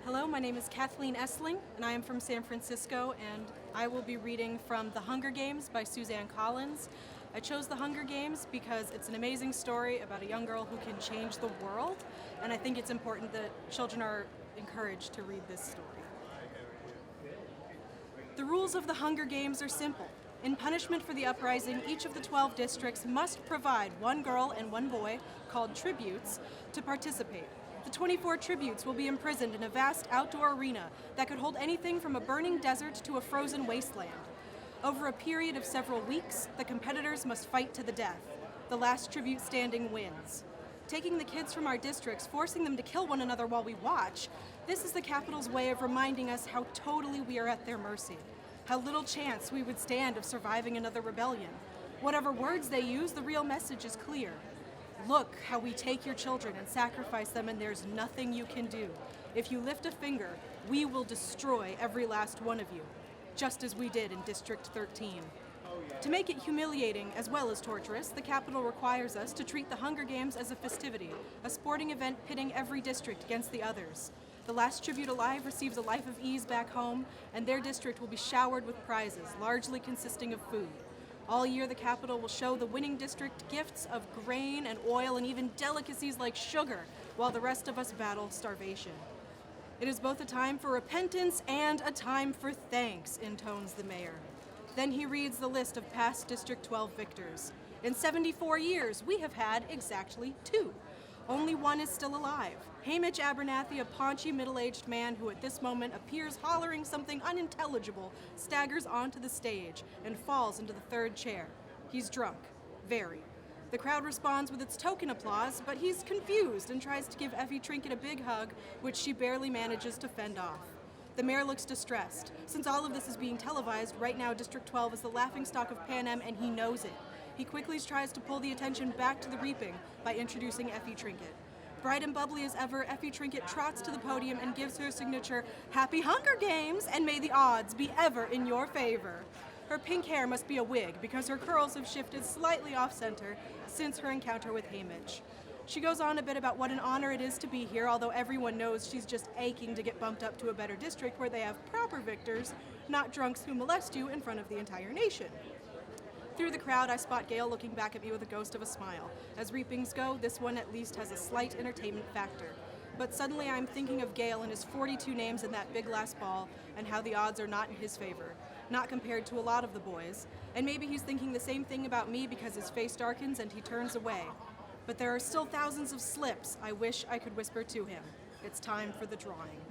Hello, my name is Kathleen Esling, and I am from San Francisco, and I will be reading from The Hunger Games by Suzanne Collins. I chose The Hunger Games because it's an amazing story about a young girl who can change the world, and I think it's important that children are encouraged to read this story. The rules of the Hunger Games are simple. In punishment for the uprising, each of the 12 districts must provide one girl and one boy, called tributes, to participate. The 24 tributes will be imprisoned in a vast outdoor arena that could hold anything from a burning desert to a frozen wasteland. Over a period of several weeks, the competitors must fight to the death. The last tribute standing wins. Taking the kids from our districts, forcing them to kill one another while we watch, this is the Capitol's way of reminding us how totally we are at their mercy, how little chance we would stand of surviving another rebellion. Whatever words they use, the real message is clear. Look how we take your children and sacrifice them, and there's nothing you can do. If you lift a finger, we will destroy every last one of you, just as we did in District 13. To make it humiliating as well as torturous, the Capitol requires us to treat the Hunger Games as a festivity, a sporting event pitting every district against the others. The last tribute alive receives a life of ease back home, and their district will be showered with prizes, largely consisting of food. All year, the Capitol will show the winning district gifts of grain and oil and even delicacies like sugar, while the rest of us battle starvation. It is both a time for repentance and a time for thanks, intones the mayor. Then he reads the list of past District 12 victors. In 74 years, we have had exactly 2. Only one is still alive. Hamish Abernathy, a paunchy middle-aged man who at this moment appears hollering something unintelligible, staggers onto the stage and falls into the third chair. He's drunk. Very. The crowd responds with its token applause, but he's confused and tries to give Effie Trinket a big hug, which she barely manages to fend off. The mayor looks distressed. Since all of this is being televised, right now District 12 is the laughingstock of Pan Am, and he knows it. He quickly tries to pull the attention back to the reaping by introducing Effie Trinket. Bright and bubbly as ever, Effie Trinket trots to the podium and gives her signature, "Happy Hunger Games, and may the odds be ever in your favor." Her pink hair must be a wig because her curls have shifted slightly off-center since her encounter with Hamish. She goes on a bit about what an honor it is to be here, although everyone knows she's just aching to get bumped up to a better district where they have proper victors, not drunks who molest you in front of the entire nation. Through the crowd, I spot Gail looking back at me with a ghost of a smile. As reapings go, this one at least has a slight entertainment factor. But suddenly I'm thinking of Gail and his 42 names in that big last ball and how the odds are not in his favor, not compared to a lot of the boys. And maybe he's thinking the same thing about me because his face darkens and he turns away. But there are still thousands of slips I wish I could whisper to him. It's time for the drawing.